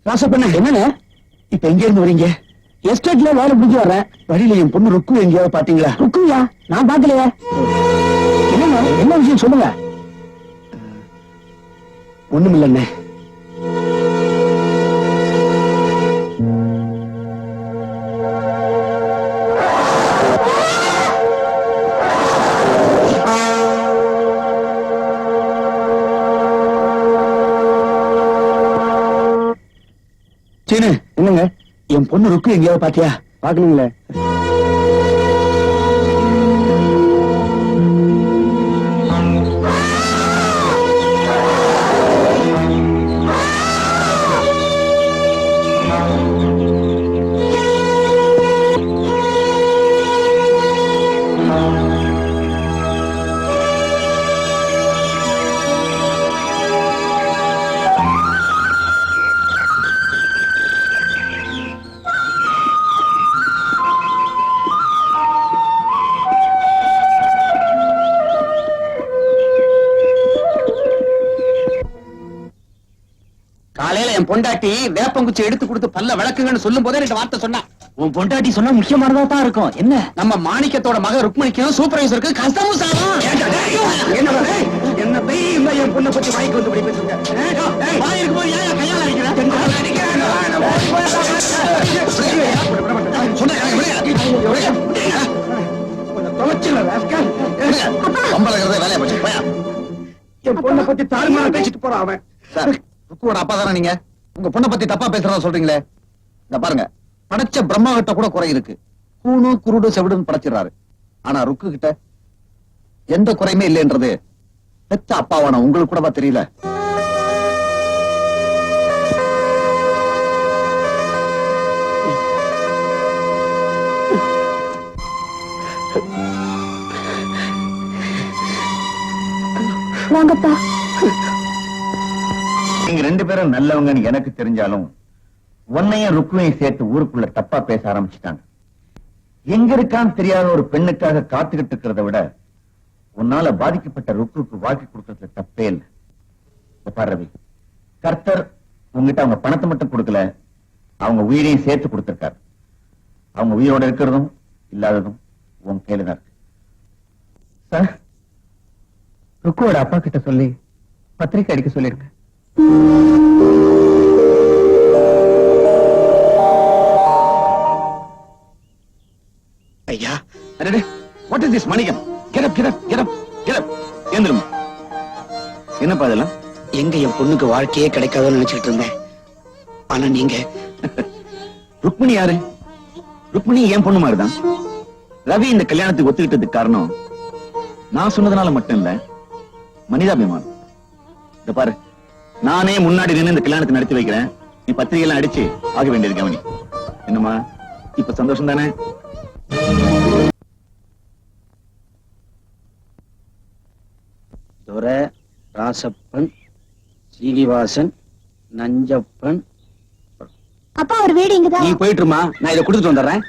ராசப்பண்ண என்னங்க இப்ப எங்க இருந்து வரீங்க? எஸ்டேட்ல வேலை முடிஞ்சு வர்றேன். வழியில என் பொண்ணு ருக்கு எங்கேயாவது பாத்தீங்களா? ருக்குயா? நான் பாக்கலையே. என்னங்க என்ன விஷயம் சொல்லுங்க. ஒண்ணுமில்லைண்ணே. சீனு என்னங்க என் பொண்ணு ருக்கு எங்கேயாவது பாத்தியா? பாக்கலீங்களே. காலையில என் பொண்டாட்டி வேப்பங்குச்சி எடுத்து கொடுத்து பல்ல விளக்குங்கன்னு சொல்லும் போதே ரெண்டு வார்த்தை சொன்னா. உன் பொண்டாட்டி சொன்னா முக்கியமானதா தான் இருக்கும். என்ன? நம்ம மாணிக்கத்தோட மக ருக்மணிக்கும் சூப்பர்வைசருக்கு கஷ்டமும் சாகும். என்ன பெரிய என் பொண்ணை பத்தி வாய்க்கு வந்து என் பொண்ணை பத்தி தாறுமாறா பேசிட்டு போறான் அவன். ருக்குவோட அப்பா தானே நீங்க? உங்க பொண்ணை பத்தி தப்பா பேசுறதா சொல்றீங்களே. இந்த பாருங்க, படைச்ச பிரம்மா கிட்ட கூட குறை இருக்கு. கூணு குருடு செவிடுன்னு படைச்சிடறாரு. ஆனா ருக்கு கிட்ட எந்த குறையுமே இல்லைன்றது பெத்த அப்பாவான உங்களுக்கு கூடவா தெரியல? வாங்கப்பா. நீங்க ரெண்டு பேரும் நல்லவங்கன்னு எனக்கு தெரிஞ்சாலும் உன்னையும் ருக்குவையும் சேர்த்து ஊருக்குள்ள தப்பா பேச ஆரம்பிச்சுட்டாங்க. எங்க இருக்கான்னு தெரியாத ஒரு பெண்ணுக்காக காத்துக்கிட்டு இருக்கிறத விட உன்னால பாதிக்கப்பட்ட ருக்குவுக்கு வாழ்க்கை கொடுக்கறதுல தப்பே இல்லை. ரவி, கர்த்தர் உங்ககிட்ட அவங்க பணத்தை மட்டும் கொடுக்கல, அவங்க உயிரையும் சேர்த்து கொடுத்திருக்காரு. அவங்க உயிரோட இருக்கிறதும் இல்லாததும் உன் கையில தான் இருக்கு. சார், ருக்குவோட அப்பா கிட்ட சொல்லி பத்திரிக்கை அடிக்க சொல்லிருக்க. ஐயா, what is this மணிகம்? Get up, get up, get up, get up. ஏந்திருமா. என்னப்பா இதெல்லாம்? எங்க என் பொண்ணுக்கு வாழ்க்கையே கிடைக்காதுன்னு நினைச்சிட்டு இருந்தேன். ஆனா நீங்க ருக்மிணி யாரு? ருக்மிணி என் பொண்ணு மாதிரிதான். ரவி இந்த கல்யாணத்துக்கு ஒத்துக்கிட்டதுக்கு காரணம் நான் சொன்னதுனால மட்டும் இல்ல, மனிதாபிமானம். இந்த பாரு, நானே முன்னாடி நின்று இந்த கல்யாணத்தை நடத்தி வைக்கிறேன். நீ பத்திரிகை எல்லாம் அடிச்சு ஆக வேண்டியது கவனி. என்னமா இப்ப சந்தோஷம் தானே? துரை, ராசப்பன், சீனிவாசன், நஞ்சப்பன். அப்பா ஒரு வீடு இங்கதான். நீ போயிட்டுமா, நான் இதை கொடுத்துட்டு வந்துடுறேன்.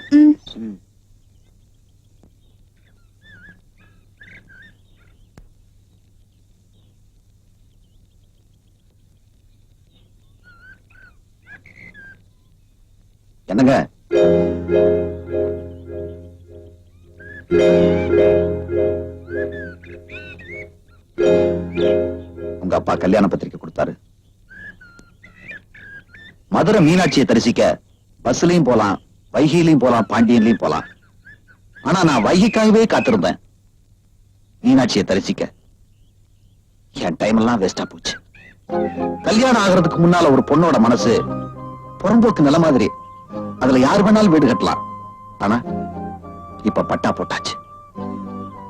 என்னங்க உங்க அப்பா கல்யாண பத்திரிக்கை கொடுத்தாரு. மதுரை மீனாட்சியை தரிசிக்க பஸ்லயும் போலாம், வைகையிலையும் போலாம், பாண்டியன்லயும் போலாம். ஆனா நான் வைகைக்காகவே காத்திருந்தேன். மீனாட்சியை தரிசிக்க என் டைம் எல்லாம் வேஸ்டா போச்சு. கல்யாணம் ஆகிறதுக்கு முன்னால ஒரு பொண்ணோட மனசு புறம்போக்கு நில மாதிரி, அதுல யார் வேணாலும் வீடு கட்டலாம். ஆனா இப்ப பட்டா போட்டாச்சு.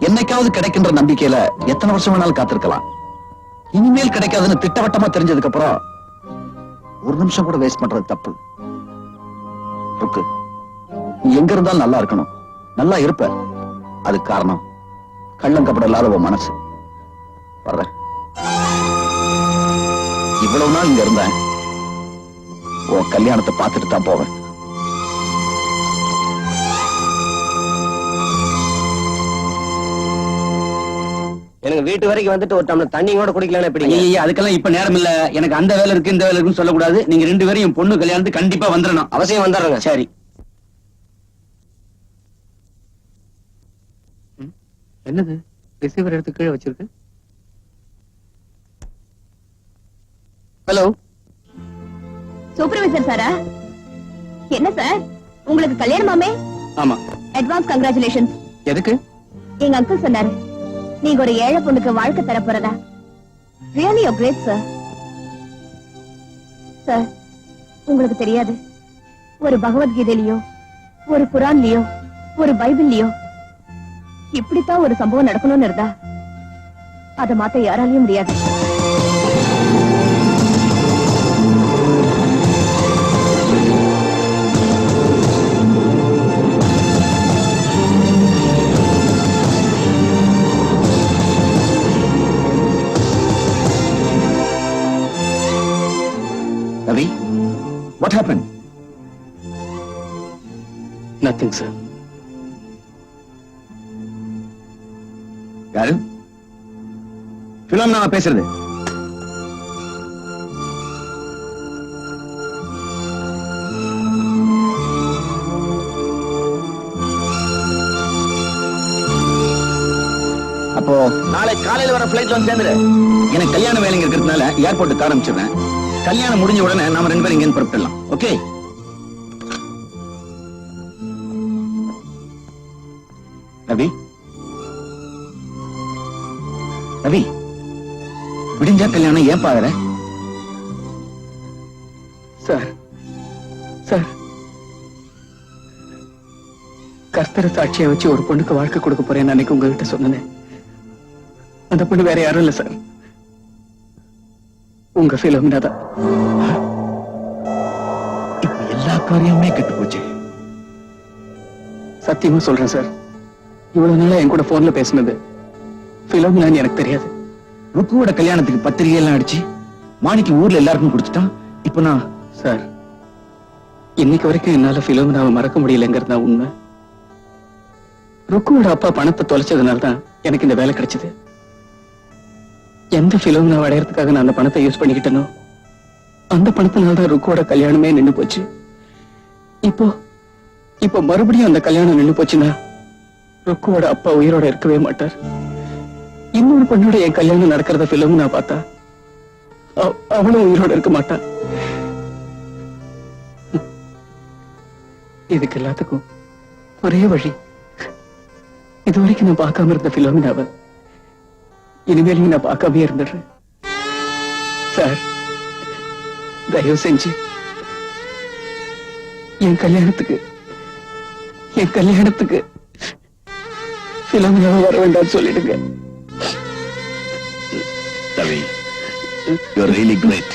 என்னைக்காவது கிடைக்கின்ற நம்பிக்கையில எத்தனை வருஷம் வேணாலும் காத்திருக்கலாம். இனிமேல் கிடைக்காதுன்னு திட்டவட்டமா தெரிஞ்சதுக்கு அப்புறம் ஒரு நிமிஷம் கூட வேஸ்ட் பண்றது தப்பு. ருக்கு, நீ எங்க இருந்தாலும் நல்லா இருக்கணும், நல்லா இருப்ப. அதுக்கு காரணம் கள்ளங்கப்படம் இல்லாத உன் மனசு. வர்றேன். இவ்வளவு நாள் இங்க இருந்தேன், உன் கல்யாணத்தை பார்த்துட்டு தான் போவேன். எனக்கு வீட்டு வரைக்கும் வந்துட்டு ஒரு டம்ளர் தண்ணி கூட குடிக்கலன்னு எப்படி? ஐயா அதுக்கெல்லாம் இப்ப நேரம் இல்ல. எனக்கு அந்த வேலை இருக்கு இந்த வேலை இருக்குன்னு சொல்லக்கூடாது. நீங்க 2 பேரும் என் பொண்ணு கல்யாணத்துக்கு கண்டிப்பா வந்துடணும். அவசியம் வந்துடுறேங்க. சரி. என்னது ரிசீவர் எடுத்து கீழே வச்சிருக்கு? ஹலோ, சூப்பர்வைசர் சாரா? என்ன சார், உங்களுக்கு கல்யாணமாமே? ஆமா. Advance congratulations. எதுக்கு? எங்க அங்கிள் சொன்னாரு நீங்க ஒரு ஏழை பொண்ணுக்கு வாழ்க்கை தர போறதா. Really you great sir. Sir, உங்களுக்கு தெரியாது, ஒரு பகவத்கீதையிலயோ ஒரு குரான்லயோ ஒரு பைபிள்லயோ இப்படித்தான் ஒரு சம்பவம் நடக்கணும்னு இருந்தா அதை மாத்த யாராலையும் முடியாது. Ravi, what happened? Nothing sir. யாரு? பிலோமினா பேசுறது. அப்போ நாளை காலையில வர பிளைட்ல வந்து சேர்ந்துரு. எனக்கு கல்யாண வேலைங்க இருக்கிறதுனால ஏர்போர்ட்டுக்கு ஆரம்பிச்சிடுறேன். கல்யாணம் முடிஞ்ச உடனே நாம 2 பேரும் இங்க புறப்படலாம். ஓகே? ரவி, ரவி, விடிஞ்சா கல்யாணம் ஏன் பாக்குற? சார், சார், கர்த்தரை சாட்சியை வச்சு ஒரு பொண்ணுக்கு வாழ்க்கை கொடுக்க போறேன்னு அன்னைக்கு உங்ககிட்ட சொன்னேன். அந்த பொண்ணு வேற யாரும் இல்ல சார், உங்க பிலோமினா தான். இப்ப எல்லா காரியமுமே கெட்டு போச்சு. சத்தியமா சொல்றேன் சார், இவ்வளவு நாளா என் கூட போன்ல பேசினது பிலோமினான்னு எனக்கு தெரியாது. ருக்குவோட கல்யாணத்துக்கு பத்திரிகை எல்லாம் அடிச்சு மாணிக்கு ஊர்ல எல்லாருக்கும் கொடுத்துட்டான். இப்ப நான் சார், இன்னைக்கு வரைக்கும் என்னால பிலோமினாவை மறக்க முடியலங்கிறது தான் உண்மை. ருக்குவோட அப்பா பணத்தை தொலைச்சதுனால தான் எனக்கு இந்த வேலை கிடைச்சது. எந்த பிலோமினாவை அடையறதுக்காக நான் அந்த பணத்தை யூஸ் பண்ணிக்கிட்டனோ அந்த பணத்தினால தான் ருக்குவோட கல்யாணமே நின்னு போச்சு. இப்போ மறுபடியும் அந்த கல்யாணம் நின்னு போச்சுன்னா ருக்குவோட அப்பா உயிரோட இருக்கவே மாட்டார். இன்னொரு பொண்ணோட என் கல்யாணம் நடக்கிறத பிலோமினா பார்த்தா அவளும் உயிரோட இருக்க மாட்டான். இதுக்கு எல்லாத்துக்கும் ஒரே வழி, இதுவரைக்கும் நான் பார்க்காம இருந்த பிலோமினாவை இனிமேலும் நான் பார்க்காம இருந்துடுறேன். சார், தயவு செஞ்சு என் கல்யாணத்துக்கு பிலோமினாவை வர வேண்டாம்னு சொல்லிடுங்க. Ravi, you're really great.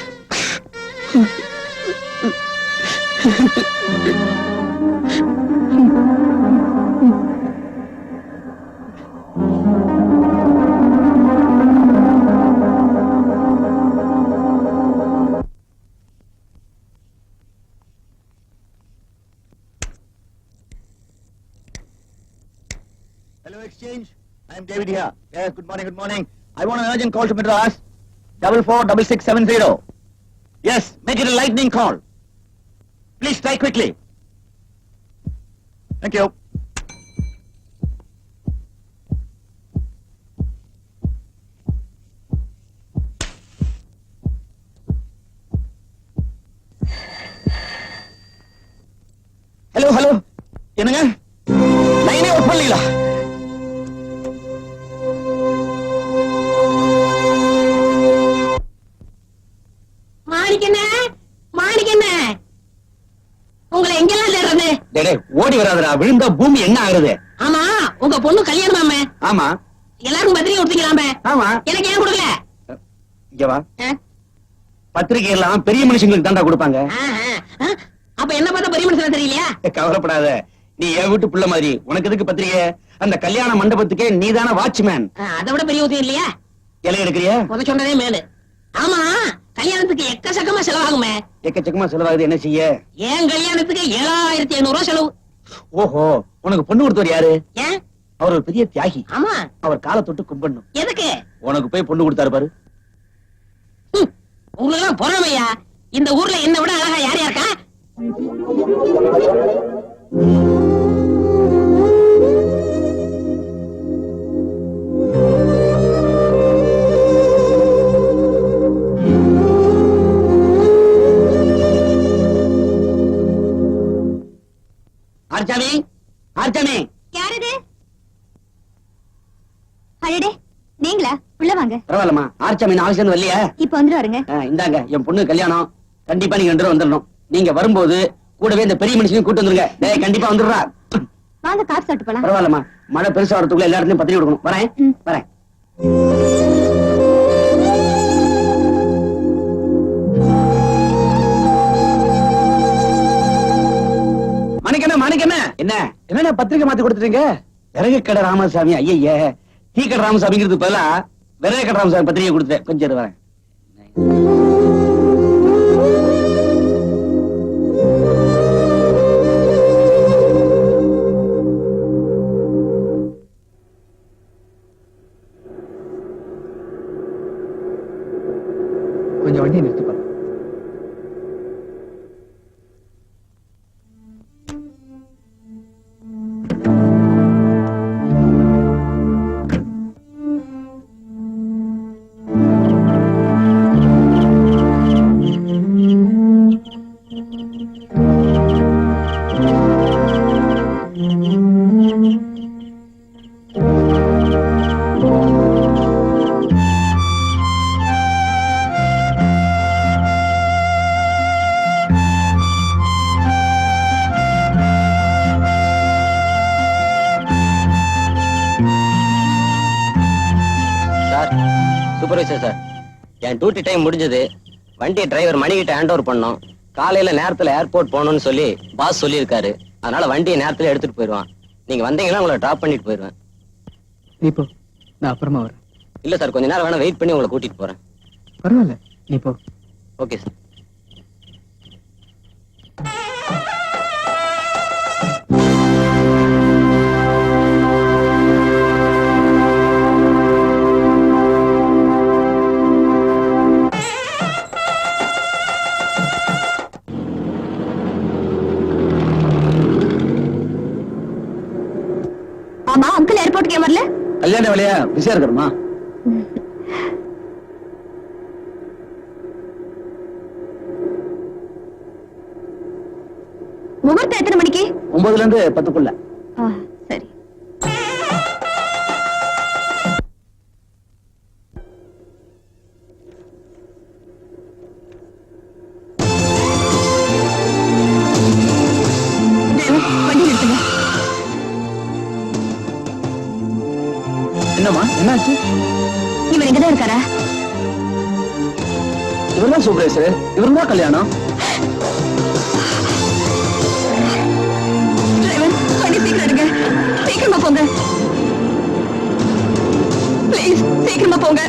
Hello, Exchange. I am David here. Yes, good morning, good morning. I want an urgent call to Madras. 446670. Yes, make it a lightning call. Please try quickly. Thank you. Hello. என்னங்க? லைனே out பண்ணலீங்களா? மாணிக்கண்ணே, உங்களை எங்கெல்லாம் தேடுறது? டேய், ஓடி வராதடா. விழுந்தா பூமி என்ன ஆகுறது? ஆமா, உங்க பொண்ணு கல்யாணமாமே? ஆமா எல்லாருக்கும் பத்திரிகை கொடுத்தீங்களாமே? ஆமா. எனக்கு ஏன் கொடுக்கல? இங்க வா. பத்திரிகை எல்லாம் பெரிய மனுஷங்களுக்கு தாண்டா கொடுப்பாங்க. அப்ப என்ன பார்த்தா பெரிய மனுஷனா தெரியலையா? கவலைப்படாத, நீ என் வீட்டு புள்ள மாதிரி. உனக்கு எதுக்கு பத்திரிகை? அந்த கல்யாண மண்டபத்துக்கே நீதான வாட்ச்மேன். அதை விட பெரிய உதவி இல்லையா? இலை எடுக்கிறியா? முத சொன்னதே மேலு. ஆமா, கல்யாணத்துக்கு எக்கச்சக்கமா செலவாகுமே. எக்கச்சக்கமா செலவாகுது, என்ன செய்ய? ஏன் கல்யாணத்துக்கு 7500 செலவு. ஓஹோ, உனக்கு பொண்ணு கொடுத்தவர் யாரு? ஏன்? அவர் ஒரு பெரிய தியாகி. ஆமா. அவர் காலை தொட்டு கும்பிடணும். எதுக்கு? உனக்கு போய் பொண்ணு கொடுத்தாரு பாரு. உங்களுக்கு எல்லாம் பொறாமையா? இந்த ஊர்ல என்ன விட அழகா யார் யாருக்கா? ஆர்ச்சாமி, ஆர்ச்சாமி. யார் இது? அடடே, நீங்களா? உள்ள வாங்க. பரவாயில்லம்மா, ஆர்ச்சாமி ஆஃபீஸ் வரலையா? இப்ப வந்துருவாருங்க. இந்தாங்க என் பொண்ணு கல்யாணம். கண்டிப்பா நீங்க 2 பேரும் வந்துடணும். நீங்க வரும்போது கூடவே இந்த பெரிய மனுஷனையும் கூட்டு வந்துருங்க. டேய் கண்டிப்பா வந்துடுறா. வாங்க, கார் சாப்பிட்டு போலாம். பரவாயில்லம்மா, மழை பெருசா வரதுக்குள்ள எல்லா இடத்துலயும் பத்திரிக்கை கொடுக்கணும். வரேன் ம். வரேன். மணிக்கண்ண என்ன என்ன பத்திரிக்கை மாத்தி கொடுத்துட்டீங்க? விறகு கடை ராமசாமி. ஐய டீ கடை ராமசாமிங்கிறது பதிலா விறகு கடை ராமசாமி பத்திரிக்கை கொடுத்தேன். கொஞ்சம் இரு வரேன். கொஞ்சம் வண்டியை நிறுத்திப்பா. சூப்பர்வைசர் சார், என் டியூட்டி டைம் முடிஞ்சது. வண்டி டிரைவர் மணிகிட்ட ஹேண்ட் ஓவர் பண்ணோம். காலையில நேரத்துல ஏர்போர்ட் போகணும்னு சொல்லி பாஸ் சொல்லியிருக்காரு. அதனால வண்டியை நேரத்துல எடுத்துட்டு போயிடுவான். நீங்க வந்தீங்கன்னா உங்களை டிராப் பண்ணிட்டு போயிடுவேன். நீ போ, நான் அப்புறமா வரேன். இல்ல சார், கொஞ்ச நேரம் வேணா வெயிட் பண்ணி உங்களை கூட்டிட்டு போறேன். பரவாயில்ல, நீ போ. Okay sir. ஆமா, அங்கிள் ஏர்போர்ட்டுக்கு ஏன் வரல? கல்யாண வேலையா பிஸியா இருக்கணுமா? முகூர்த்தம் எத்தனை மணிக்கு? 9ல இருந்து 10க்குள்ள. சரி. வண்டி நிறுத்துங்க. என்னம்மா என்னாச்சு? இவர் இங்கதான் இருக்காரா? இவர்தான் சூப்பர்வைசர். இவருதான் கல்யாணம். டிரைவர், வண்டி சீக்கிரம் எடுங்க. சீக்கிரமா போங்க. ப்ளீஸ் சீக்கிரமா போங்க.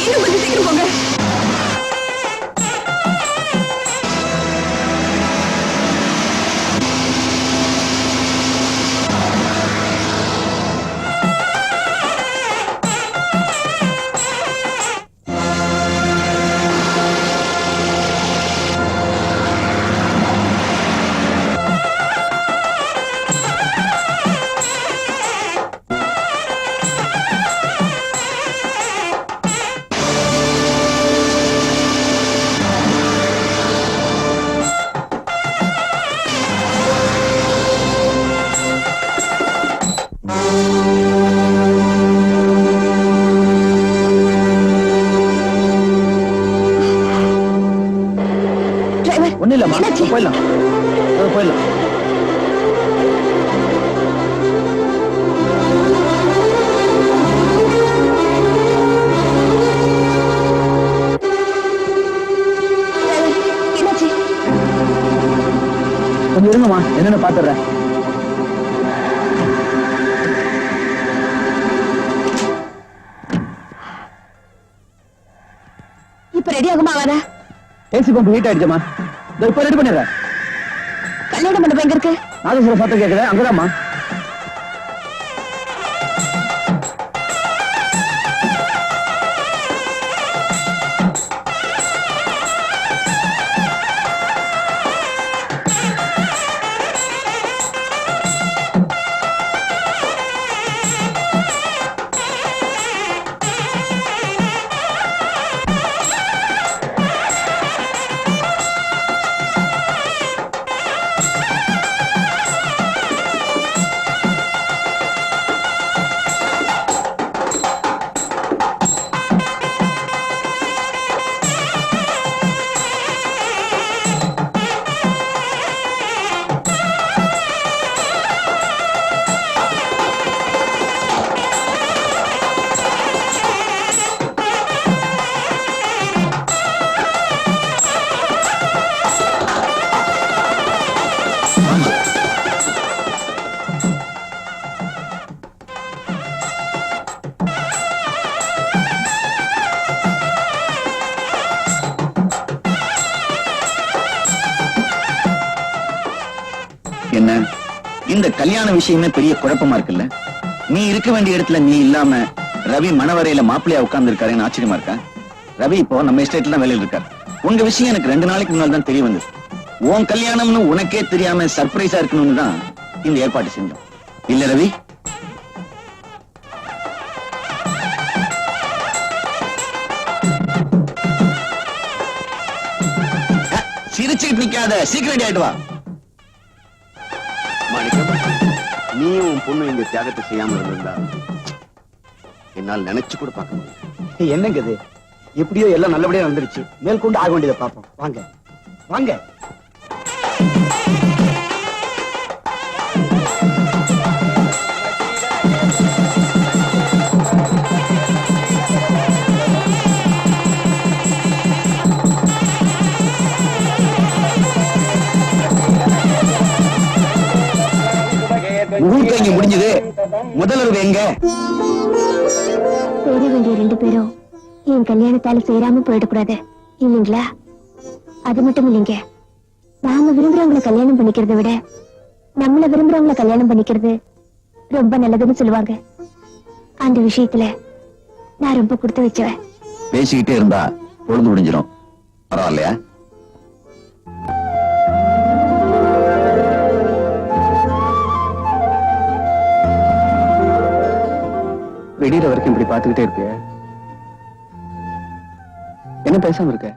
இன்னும் கொஞ்சம் சீக்கிரம் போங்க. ஒண்ணு இல்லம்மா, போயிடலாம் போயிடலாம். என்னாச்சு? கொஞ்சம் இருங்கம்மா, என்னன்னு பாத்துறேன். இப்ப ரெடி ஆகுமா? ஆகாதா? ஏசி பம்ப் ஹீட் ஆயிடுச்சம்மா. இப்ப ரெடி பண்ணிடுறேன். கல்யாண மண்டபம் எங்க இருக்கு? நாதேஸ்வர சத்தம் கேக்குது, அங்கதாம்மா. என்ன இந்த கல்யாண விஷயமே பெரிய குழப்பமா இருக்குல்ல? நீ இருக்க வேண்டிய இடத்துல நீ இல்லாம ரவி மணவரையில மாப்பிள்ளையா உட்கார்ந்து இருக்காருன்னு ஆச்சரியமா இருக்கா? ரவி இப்போ நம்ம எஸ்டேட்ல தான் வேலையில் இருக்காரு. உங்க விஷயம் எனக்கு 2 நாளைக்கு முன்னால தான் தெரிய வந்தது. உன் கல்யாணம்னு உனக்கே தெரியாம சர்ப்ரைஸா இருக்கணும்னு தான் இந்த ஏற்பாடு செஞ்சோம். இல்ல ரவி? சிரிச்சுக்கிட்டு நிக்காத, சீக்கிரம் ஆயிட்டு வா. நீயும் உன் பொண்ணு இந்த தியாகத்தை செய்யாம இருந்திருந்தா என்னால் நினைச்சு கூட பார்க்க முடியும். என்னங்க இது? எப்படியோ எல்லாம் நல்லபடியா வந்துருச்சு. மேற்கொண்டு ஆக வேண்டியதை பார்ப்போம். வாங்க வாங்க. முகூர்த்தம் இங்க முடிஞ்சது. முதல்வர் எங்க? சேர வேண்டிய 2 பேரும் என் கல்யாணத்தால சேராம போயிடக்கூடாது இல்லைங்களா? அது மட்டும் இல்லைங்க, நாம விரும்புறவங்களை கல்யாணம் பண்ணிக்கிறதை விட நம்மள விரும்புறவங்களை கல்யாணம் பண்ணிக்கிறது ரொம்ப நல்லதுன்னு சொல்லுவாங்க. அந்த விஷயத்துல நான் ரொம்ப கொடுத்து வச்சவன். பேசிக்கிட்டே இருந்தா பொழுது முடிஞ்சிடும். பரவாயில்லையா? வெடிகிற வரைக்கும் இப்படி பாத்துக்கிட்டே இருப்பிய? என்ன பேசாம இருக்க?